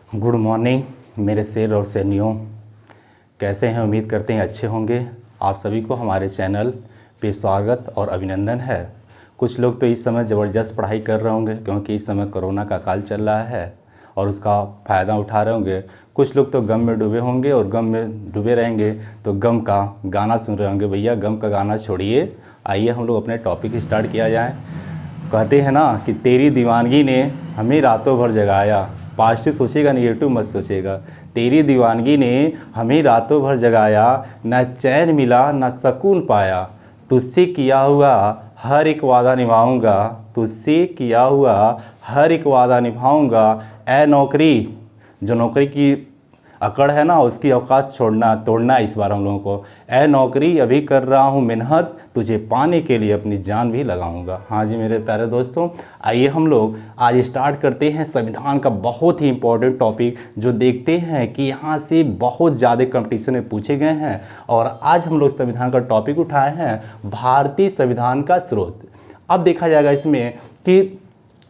Good morning मेरे शेर और शेरनियों, कैसे हैं? उम्मीद करते हैं अच्छे होंगे। आप सभी को हमारे चैनल पे स्वागत और अभिनंदन है। कुछ लोग तो इस समय ज़बरदस्त पढ़ाई कर रहे होंगे क्योंकि इस समय कोरोना का काल चल रहा है और उसका फ़ायदा उठा रहे होंगे। कुछ लोग तो गम में डूबे होंगे और गम में डूबे रहेंगे तो गम का गाना सुन रहे होंगे। भैया गम का गाना छोड़िए, आइए हम लोग अपने टॉपिक स्टार्ट किया जाए। कहते हैं ना कि तेरी दीवानगी ने हमें रातों भर जगाया। पॉजिटिव सोचेगा, नेगेटिव मत सोचेगा। तेरी दीवानगी ने हमें रातों भर जगाया, न चैन मिला न सुकून पाया। तुझसे किया हुआ हर एक वादा निभाऊंगा, तुझसे किया हुआ हर एक वादा निभाऊंगा। ए नौकरी, जो नौकरी की अकड़ है ना, उसकी औकात तोड़ना इस बार हम लोगों को। ए नौकरी अभी कर रहा हूँ मेहनत, तुझे पाने के लिए अपनी जान भी लगाऊंगा। हाँ जी मेरे प्यारे दोस्तों, आइए हम लोग आज स्टार्ट करते हैं संविधान का बहुत ही इम्पोर्टेंट टॉपिक, जो देखते हैं कि यहाँ से बहुत ज़्यादा कंपटीशन में पूछे गए हैं। और आज हम लोग संविधान का टॉपिक उठाए हैं भारतीय संविधान का स्रोत। अब देखा जाएगा इसमें कि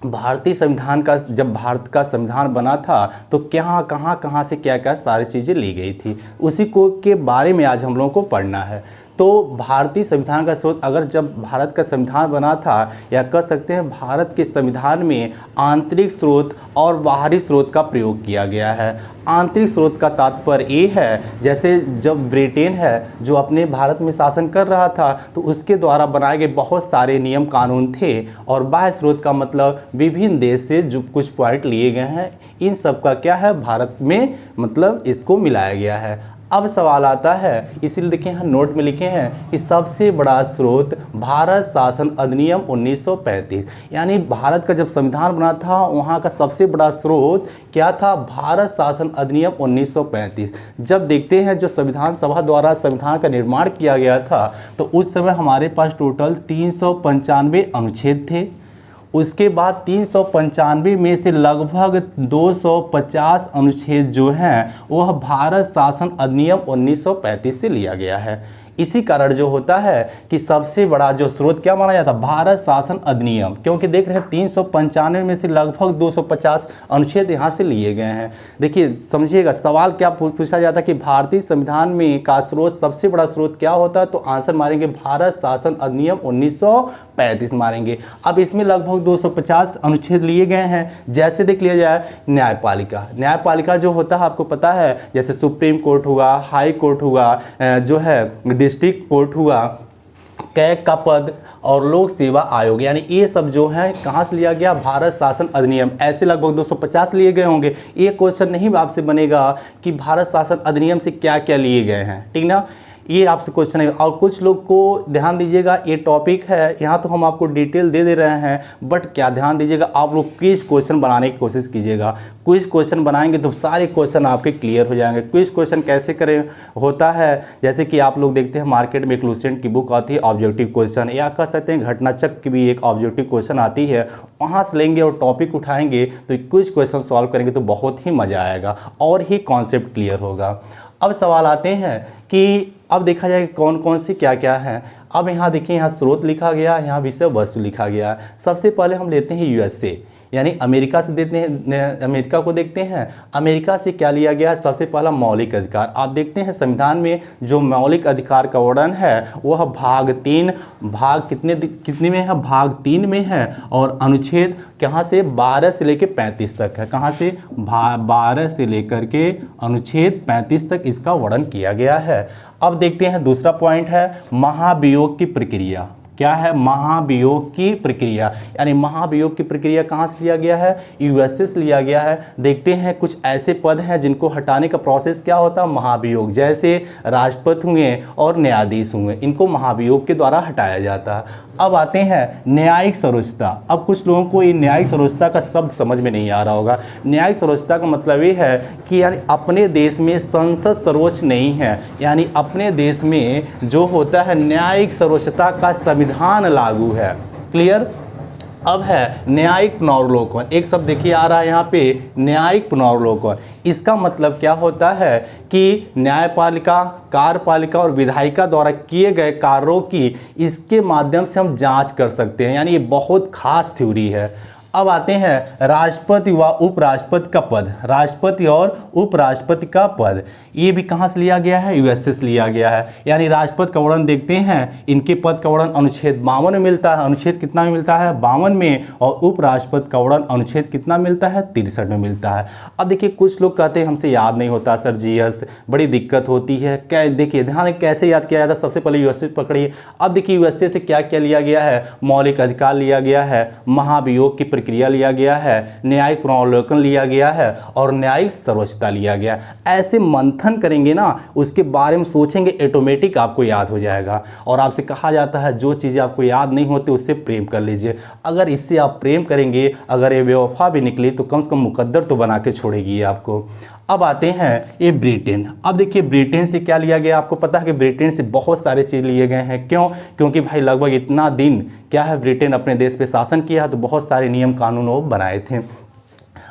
भारतीय संविधान का, जब भारत का संविधान बना था तो क्या कहाँ से क्या क्या सारी चीज़ें ली गई थी, उसी को के बारे में आज हम लोगों को पढ़ना है। तो भारतीय संविधान का स्रोत, अगर जब भारत का संविधान बना था, या कह सकते हैं भारत के संविधान में आंतरिक स्रोत और बाहरी स्रोत का प्रयोग किया गया है। आंतरिक स्रोत का तात्पर्य ये है, जैसे जब ब्रिटेन है जो अपने भारत में शासन कर रहा था तो उसके द्वारा बनाए गए बहुत सारे नियम कानून थे। और बाह्य स्रोत का मतलब विभिन्न देश से जो कुछ पॉइंट लिए गए हैं, इन सब का क्या है, भारत में मतलब इसको मिलाया गया है। अब सवाल आता है, इसीलिए देखें यहाँ नोट में लिखे हैं कि सबसे बड़ा स्रोत भारत शासन अधिनियम 1935, यानी भारत का जब संविधान बना था वहाँ का सबसे बड़ा स्रोत क्या था, भारत शासन अधिनियम 1935। जब देखते हैं जो संविधान सभा द्वारा संविधान का निर्माण किया गया था तो उस समय हमारे पास टोटल 395 अनुच्छेद थे। उसके बाद 395 में से लगभग 250 अनुच्छेद जो हैं वह भारत शासन अधिनियम 1935 से लिया गया है। इसी कारण जो होता है कि सबसे बड़ा जो स्रोत क्या माना जाता है, भारत शासन अधिनियम, क्योंकि देख रहे हैं 395 में से लगभग 250 अनुच्छेद यहाँ से लिए गए हैं। देखिए समझिएगा, सवाल क्या पूछा जाता है कि भारतीय संविधान में का स्रोत, सबसे बड़ा स्रोत क्या होता है, तो आंसर मारेंगे भारत शासन अधिनियम 1935 मारेंगे। अब इसमें लगभग 250 अनुच्छेद लिए गए हैं। जैसे देख लिया जाए न्यायपालिका, न्यायपालिका जो होता है आपको पता है, जैसे सुप्रीम कोर्ट हुआ, हाई कोर्ट हुआ, जो है डिस्ट्रिक्ट कोर्ट हुआ, कैग का पद और लोक सेवा आयोग, यानी ये सब जो है कहाँ से लिया गया, भारत शासन अधिनियम। ऐसे लगभग 250 लिए गए होंगे। ये क्वेश्चन नहीं आपसे बनेगा कि भारत शासन अधिनियम से क्या क्या लिए गए हैं, ठीक ना, ये आपसे क्वेश्चन है। और कुछ लोग को ध्यान दीजिएगा, ये टॉपिक है, यहाँ तो हम आपको डिटेल दे रहे हैं, बट क्या ध्यान दीजिएगा, आप लोग क्विज क्वेश्चन बनाने की कोशिश कीजिएगा। क्विज क्वेश्चन बनाएंगे तो सारे क्वेश्चन आपके क्लियर हो जाएंगे। क्विज क्वेश्चन कैसे करें होता है, जैसे कि आप लोग देखते हैं मार्केट में एक लूसेंट की बुक आती है ऑब्जेक्टिव क्वेश्चन, या कह सकते हैं घटनाचक्र की भी एक ऑब्जेक्टिव क्वेश्चन आती है, वहाँ से लेंगे और टॉपिक उठाएंगे तो क्विज क्वेश्चन सॉल्व करेंगे तो बहुत ही मज़ा आएगा और ही कॉन्सेप्ट क्लियर होगा। अब सवाल आते हैं कि अब देखा जाए कौन कौन सी क्या क्या है। अब यहाँ देखिए, यहाँ स्रोत लिखा गया, यहाँ विषय वस्तु लिखा गया। सबसे पहले हम लेते हैं यूएसए, यानी अमेरिका से देते हैं, अमेरिका को देखते हैं। अमेरिका से क्या लिया गया, सबसे पहला मौलिक अधिकार। आप देखते हैं संविधान में जो मौलिक अधिकार का वर्णन है वह भाग 3, भाग कितने में है, भाग 3 में है। और अनुच्छेद कहाँ से, 12 से लेकर 35 तक है। कहाँ से, 12 से लेकर के अनुच्छेद 35 तक इसका वर्णन किया गया है। अब देखते हैं दूसरा पॉइंट है महाभियोग की प्रक्रिया। क्या है, महाभियोग की प्रक्रिया, यानी महाभियोग की प्रक्रिया कहाँ से लिया गया है, यूएसए से लिया गया है। देखते हैं कुछ ऐसे पद हैं जिनको हटाने का प्रोसेस क्या होता है, महाभियोग, जैसे राष्ट्रपति हुए और न्यायाधीश हुए, इनको महाभियोग के द्वारा हटाया जाता है। अब आते हैं न्यायिक सर्वोच्चता। अब कुछ लोगों को ये न्यायिक सर्वोच्चता का शब्द समझ में नहीं आ रहा होगा। न्यायिक सर्वोच्चता का मतलब ये है कि यानी अपने देश में संसद सर्वोच्च नहीं है, यानी अपने देश में जो होता है न्यायिक सर्वोच्चता का संविधान लागू है। क्लियर। अब है न्यायिक पुनर्वलोकन, एक शब्द देखिए आ रहा है यहाँ पे, न्यायिक पुनर्वलोकन। इसका मतलब क्या होता है कि न्यायपालिका, कार्यपालिका और विधायिका द्वारा किए गए कार्यों की इसके माध्यम से हम जांच कर सकते हैं, यानी ये बहुत खास थ्योरी है। अब आते हैं राष्ट्रपति व उपराष्ट्रपति का पद। राष्ट्रपति और उपराष्ट्रपति का पद ये भी कहाँ से लिया गया है? यूएसए से लिया गया है। यानी राष्ट्रपति का वर्णन देखते हैं, इनके पद का वर्णन अनुच्छेद 52 में मिलता है। अनुच्छेद कितना में मिलता है? 52 में। और उपराष्ट्रपति का वर्णन अनुच्छेद कितना मिलता है? 63 में मिलता है। अब देखिए कुछ लोग कहते हैं हमसे याद नहीं होता सर जीएस, बड़ी दिक्कत होती है। क्या देखिए ध्यान कैसे याद किया जाता है? सबसे पहले यूएसए पकड़िए। अब देखिए यूएसए से क्या क्या लिया गया है? मौलिक अधिकार लिया गया है, महाभियोग की प्रक्रिया लिया गया है, न्यायिक पुनरावलोकन लिया गया है और न्यायिक सर्वोच्चता लिया गया। ऐसे मंथन करेंगे ना, उसके बारे में सोचेंगे, ऑटोमेटिक आपको याद हो जाएगा। और आपसे कहा जाता है जो चीज़ें आपको याद नहीं होती उससे प्रेम कर लीजिए। अगर इससे आप प्रेम करेंगे, अगर ये बेवफा भी निकली तो कम से कम मुकद्दर तो बना के छोड़ेगी ये आपको। अब आते हैं ये ब्रिटेन। अब देखिए ब्रिटेन से क्या लिया गया? आपको पता है कि ब्रिटेन से बहुत सारे चीज़ लिए गए हैं। क्यों? क्योंकि भाई लगभग इतना दिन क्या है ब्रिटेन अपने देश पे शासन किया तो बहुत सारे नियम कानून वो बनाए थे।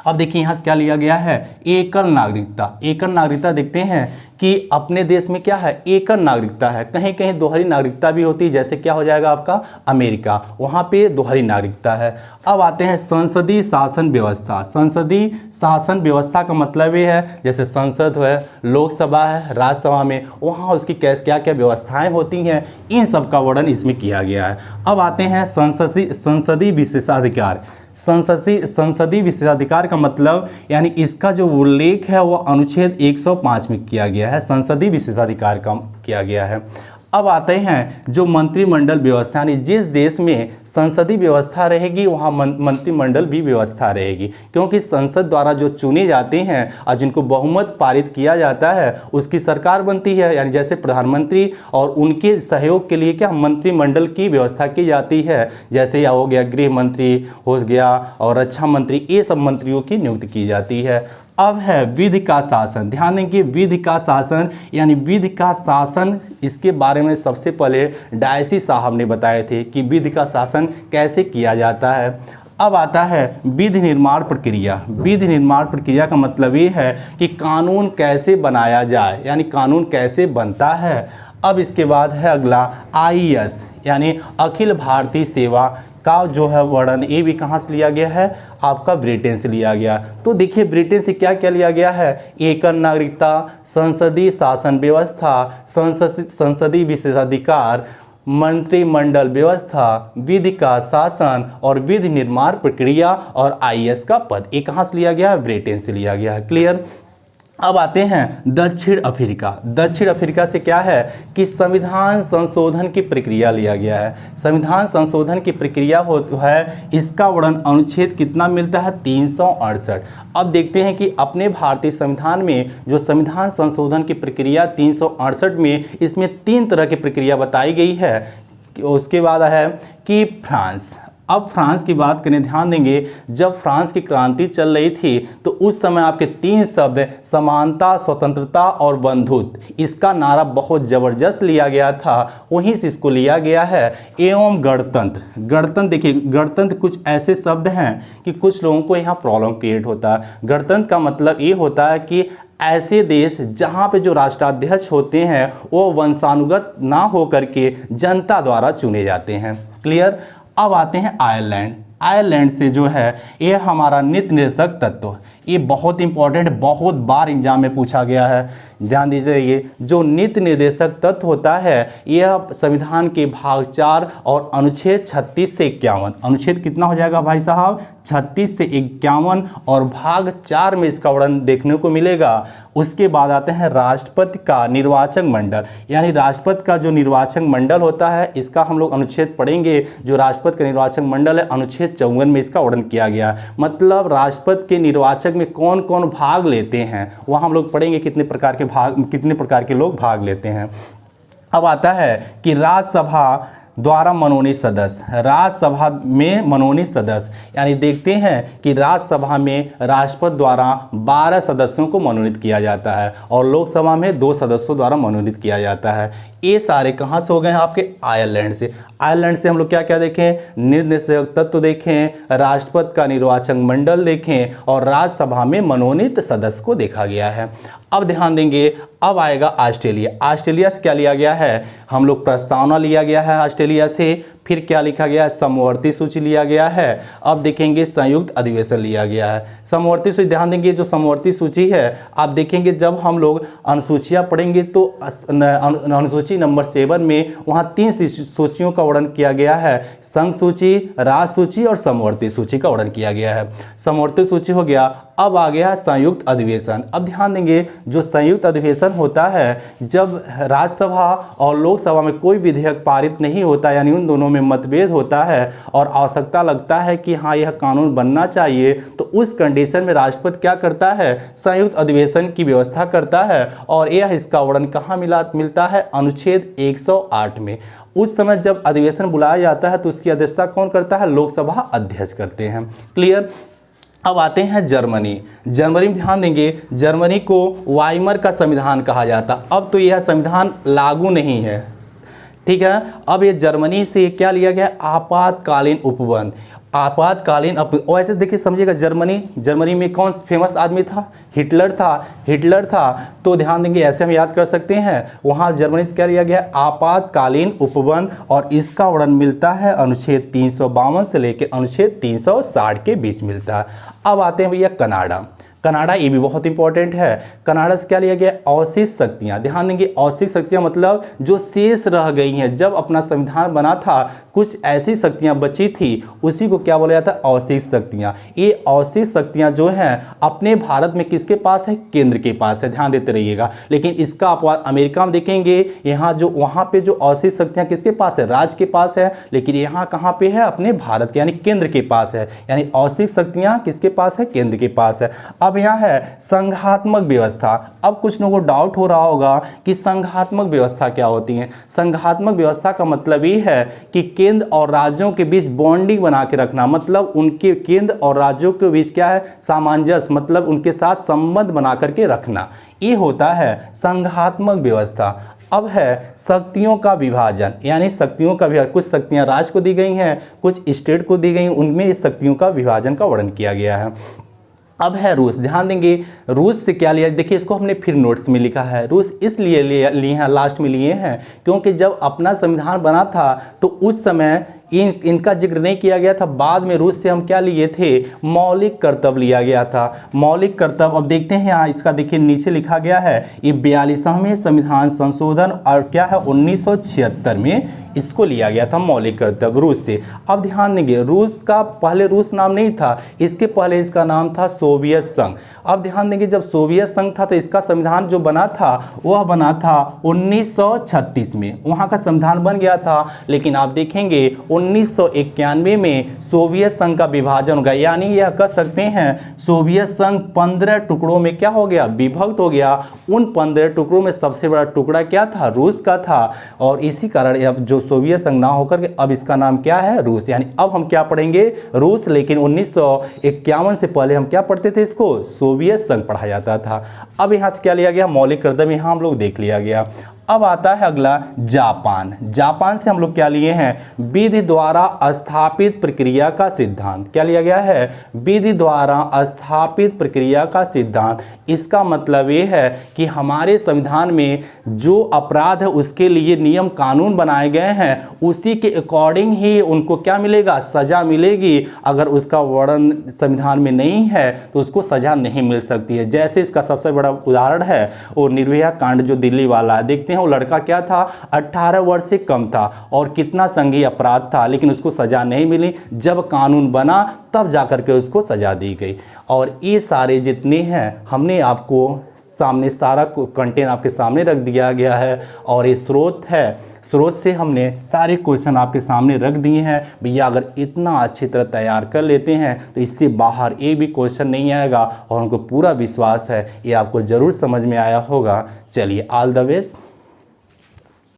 अब देखिए यहाँ से क्या लिया गया है? एकल नागरिकता। एकल नागरिकता देखते हैं कि अपने देश में क्या है? एकल नागरिकता है। कहीं कहीं दोहरी नागरिकता भी होती है, जैसे क्या हो जाएगा आपका अमेरिका, वहाँ पे दोहरी नागरिकता है। अब आते हैं संसदीय शासन व्यवस्था। संसदीय शासन व्यवस्था का मतलब ये है जैसे संसद है, लोकसभा है, राज्यसभा में वहाँ उसकी क्या क्या व्यवस्थाएं होती हैं, इन सब का वर्णन इसमें किया गया है। अब आते हैं संसदीय विशेषाधिकार। संसदीय विशेषाधिकार का मतलब यानी इसका जो उल्लेख है वो अनुच्छेद 105 में किया गया है। संसदीय विशेषाधिकार का किया गया है। अब आते हैं जो मंत्रिमंडल व्यवस्था, यानी जिस देश में संसदीय व्यवस्था रहेगी वहाँ मंत्रिमंडल भी व्यवस्था रहेगी, क्योंकि संसद द्वारा जो चुने जाते हैं और जिनको बहुमत पारित किया जाता है उसकी सरकार बनती है। यानी जैसे प्रधानमंत्री और उनके सहयोग के लिए क्या मंत्रिमंडल की व्यवस्था की जाती है, जैसे या हो गया गृह मंत्री हो गया और रक्षा मंत्री, ये सब मंत्रियों की नियुक्ति की जाती है। अब है विधि का शासन। ध्यान देंगे विधि का शासन, यानी विधि का शासन, इसके बारे में सबसे पहले डायसी साहब ने बताए थे कि विधि का शासन कैसे किया जाता है। अब आता है विधि निर्माण प्रक्रिया। विधि निर्माण प्रक्रिया का मतलब ये है कि कानून कैसे बनाया जाए, यानी कानून कैसे बनता है। अब इसके बाद है अगला आईएएस, यानी अखिल भारतीय सेवा का जो है वर्णन, ये भी कहाँ से लिया गया है? आपका ब्रिटेन से लिया गया। तो देखिए ब्रिटेन से क्या क्या लिया गया है? एकल नागरिकता, संसदीय शासन व्यवस्था, संसदीय विशेषाधिकार, मंत्रिमंडल व्यवस्था, विधि का शासन और विधि निर्माण प्रक्रिया और आईएएस का पद। ये कहाँ से लिया गया है? ब्रिटेन से लिया गया है। क्लियर? अब आते हैं दक्षिण अफ्रीका। दक्षिण अफ्रीका से क्या है कि संविधान संशोधन की प्रक्रिया लिया गया है। संविधान संशोधन की प्रक्रिया है, इसका वर्णन अनुच्छेद कितना मिलता है? 368। अब देखते हैं कि अपने भारतीय संविधान में जो संविधान संशोधन की प्रक्रिया 368 में, इसमें 3 तरह की प्रक्रिया बताई गई है। उसके बाद है कि फ्रांस। अब फ्रांस की बात करें, ध्यान देंगे जब फ्रांस की क्रांति चल रही थी तो उस समय आपके 3 शब्द समानता, स्वतंत्रता और बंधुत्व, इसका नारा बहुत ज़बरदस्त लिया गया था, वहीं से इसको लिया गया है। एवं गणतंत्र। गणतंत्र देखिए, गणतंत्र कुछ ऐसे शब्द हैं कि कुछ लोगों को यहाँ प्रॉब्लम क्रिएट होता है। गणतंत्र का मतलब ये होता है कि ऐसे देश जहाँ पे जो राष्ट्राध्यक्ष होते हैं वो वंशानुगत ना हो करके जनता द्वारा चुने जाते हैं। क्लियर? अब आते हैं आयरलैंड। आयरलैंड से जो है ये हमारा नीति निर्देशक तत्व, ये बहुत इंपॉर्टेंट, बहुत बार एग्जाम में पूछा गया है। ध्यान दीजिए, जो नीति निर्देशक तत्व होता है यह संविधान के भाग 4 और अनुच्छेद 36 से 51, अनुच्छेद कितना हो जाएगा भाई साहब? 36 से 51 और भाग 4 में इसका वर्णन देखने को मिलेगा। उसके बाद आते हैं राष्ट्रपति का निर्वाचक मंडल, यानी राष्ट्रपति का जो निर्वाचक मंडल होता है इसका हम लोग अनुच्छेद पढ़ेंगे। जो राष्ट्रपति का निर्वाचक मंडल है अनुच्छेद 54 में इसका वर्णन किया गया, मतलब राष्ट्रपति के निर्वाचक में कौन कौन भाग लेते हैं वहाँ हम लोग पढ़ेंगे, कितने प्रकार के लोग भाग लेते हैं। अब आता है कि राज्यसभा द्वारा मनोनीत सदस्य। राज्यसभा में मनोनीत सदस्य, यानी देखते हैं कि राज्यसभा में राष्ट्रपति द्वारा 12 सदस्यों को मनोनीत किया जाता है और लोकसभा में 2 सदस्यों द्वारा मनोनीत किया जाता है। ये सारे कहाँ से हो गए हैं? आपके आयरलैंड से। आयरलैंड से हम लोग क्या क्या देखें? निर्देशक तत्व देखें, राष्ट्रपति का निर्वाचक मंडल देखें और राज्यसभा में मनोनीत सदस्य को देखा गया है। अब ध्यान देंगे, अब आएगा ऑस्ट्रेलिया। ऑस्ट्रेलिया से क्या लिया गया है? हम लोग प्रस्तावना लिया गया है ऑस्ट्रेलिया से, फिर क्या लिखा गया है, समवर्ती सूची लिया गया है। अब देखेंगे संयुक्त अधिवेशन लिया गया है। समवर्ती सूची, ध्यान देंगे जो समवर्ती सूची है, आप देखेंगे जब हम लोग अनुसूचियाँ पढ़ेंगे तो अनुसूची नंबर 7 में वहाँ 3 सूचियों का वर्णन किया गया है, संघ सूची, राज सूची और समवर्ती सूची का वर्णन किया गया है। समवर्ती सूची हो गया। अब आ गया संयुक्त अधिवेशन। अब ध्यान देंगे जो संयुक्त अधिवेशन होता है, जब राज्यसभा और लोकसभा में कोई विधेयक पारित नहीं होता, यानी उन दोनों में मतभेद होता है और आवश्यकता लगता है कि हाँ यह कानून बनना चाहिए, तो उस कंडीशन में राष्ट्रपति क्या करता है, संयुक्त अधिवेशन की व्यवस्था करता है। और यह इसका वर्णन कहाँ मिलता है, अनुच्छेद 108 में। उस समय जब अधिवेशन बुलाया जाता है तो उसकी अध्यक्षता कौन करता है, लोकसभा अध्यक्ष करते हैं। क्लियर। अब आते हैं जर्मनी। जर्मनी में ध्यान देंगे, जर्मनी को वाइमर का संविधान कहा जाता। अब तो यह संविधान लागू नहीं है, ठीक है। अब ये जर्मनी से क्या लिया गया, आपातकालीन उपबंध। आपातकालीन और ऐसे देखिए समझिएगा, जर्मनी में कौन फेमस आदमी था, हिटलर था। तो ध्यान देंगे ऐसे हम याद कर सकते हैं, वहाँ जर्मनी से क्या लिया गया, आपातकालीन उपबंध, और इसका वर्णन मिलता है अनुच्छेद 352 से लेकर अनुच्छेद 360 के बीच मिलता है। अब आते हैं भैया कनाडा, ये भी बहुत इंपॉर्टेंट है। कनाडा से क्या लिया गया, अवशिष्ट शक्तियाँ। ध्यान देंगे अवशिष्ट शक्तियाँ मतलब जो शेष रह गई हैं, जब अपना संविधान बना था कुछ ऐसी शक्तियाँ बची थी, उसी को क्या बोला जाता है, अवशिष्ट शक्तियाँ। ये अवशिष्ट शक्तियाँ जो हैं अपने भारत में किसके पास है, केंद्र के पास है, ध्यान देते रहिएगा। लेकिन इसका अपवाद अमेरिका में देखेंगे, यहाँ जो वहाँ पे जो अवशिष्ट शक्तियाँ किसके पास है, राज्य के पास है, लेकिन यहाँ कहाँ पे है, अपने भारत के यानी केंद्र के पास है। यानी अवशिष्ट शक्तियाँ किसके पास है, केंद्र के पास है। अब यहाँ है संघात्मक व्यवस्था। अब कुछ लोगों को डाउट हो रहा होगा कि संघात्मक व्यवस्था क्या होती है। संघात्मक व्यवस्था का मतलब ये है कि केंद्र और राज्यों के बीच बॉन्डिंग बना के रखना, मतलब उनके केंद्र और राज्यों के बीच क्या है, सामंजस्य, मतलब उनके साथ संबंध बना करके रखना, ये होता है संघात्मक व्यवस्था। अब है शक्तियों का विभाजन, यानी शक्तियों का विभाजन, कुछ शक्तियां राज्य को दी गई हैं, कुछ स्टेट को दी गई, उनमें इस शक्तियों का विभाजन का वर्णन किया गया है। अब है रूस। ध्यान देंगे रूस से क्या लिया, देखिए इसको हमने फिर नोट्स में लिखा है, रूस इसलिए लिए हैं, लास्ट में लिए हैं क्योंकि जब अपना संविधान बना था तो उस समय इनका जिक्र नहीं किया गया था। बाद में रूस से हम क्या लिए थे, मौलिक कर्तव्य लिया गया था। मौलिक कर्तव्य अब देखते हैं, यहाँ इसका देखिए नीचे लिखा गया है, ये 42वें संविधान संशोधन और क्या है 1976 में इसको लिया गया था मौलिक कर्तव्य रूस से। अब ध्यान देंगे रूस का पहले रूस नाम नहीं था, इसके पहले इसका नाम था सोवियत संघ। अब ध्यान देंगे जब सोवियत संघ था तो इसका संविधान जो बना था वह बना था 1936 में, वहाँ का संविधान बन गया था। लेकिन आप देखेंगे 1991 में सोवियत संघ का विभाजन हो गया, यानी यह कह सकते हैं सोवियत संघ 15 टुकड़ों में क्या हो गया, विभक्त हो गया। उन 15 टुकड़ों में सबसे बड़ा टुकड़ा क्या था, रूस का था। और इसी कारण अब जो सोवियत संघ ना होकर के अब इसका नाम क्या है, रूस। यानी अब हम क्या पढ़ेंगे, रूस। लेकिन 1951 से पहले हम क्या पढ़ते थे, इसको सोवियत संघ पढ़ा जाता था। अब यहाँ से क्या लिया गया, मौलिक कर्तव्य यहाँ हम लोग देख लिया गया। अब आता है अगला जापान। जापान से हम लोग क्या लिए हैं, विधि द्वारा स्थापित प्रक्रिया का सिद्धांत। क्या लिया गया है, विधि द्वारा स्थापित प्रक्रिया का सिद्धांत। इसका मतलब ये है कि हमारे संविधान में जो अपराध है उसके लिए नियम कानून बनाए गए हैं, उसी के अकॉर्डिंग ही उनको क्या मिलेगा, सजा मिलेगी। अगर उसका वर्णन संविधान में नहीं है तो उसको सजा नहीं मिल सकती है। जैसे इसका सबसे बड़ा उदाहरण है वो निर्भया कांड जो दिल्ली वाला है। देखते हैं वो लड़का क्या था, 18 वर्ष से कम था और कितना संघीय अपराध था, लेकिन उसको सजा नहीं मिली। जब कानून बना तब जाकर के उसको सजा दी गई। और ये सारे जितने हैं हमने आपको सामने सारा कंटेंट आपके सामने रख दिया गया है। और ये स्रोत है, स्रोत से हमने सारे क्वेश्चन आपके सामने रख दिए हैं। भैया अगर इतना अच्छी तरह तैयार कर लेते हैं तो इससे बाहर एक भी क्वेश्चन नहीं आएगा। और हमको पूरा विश्वास है ये आपको ज़रूर समझ में आया होगा। चलिए ऑल द बेस्ट।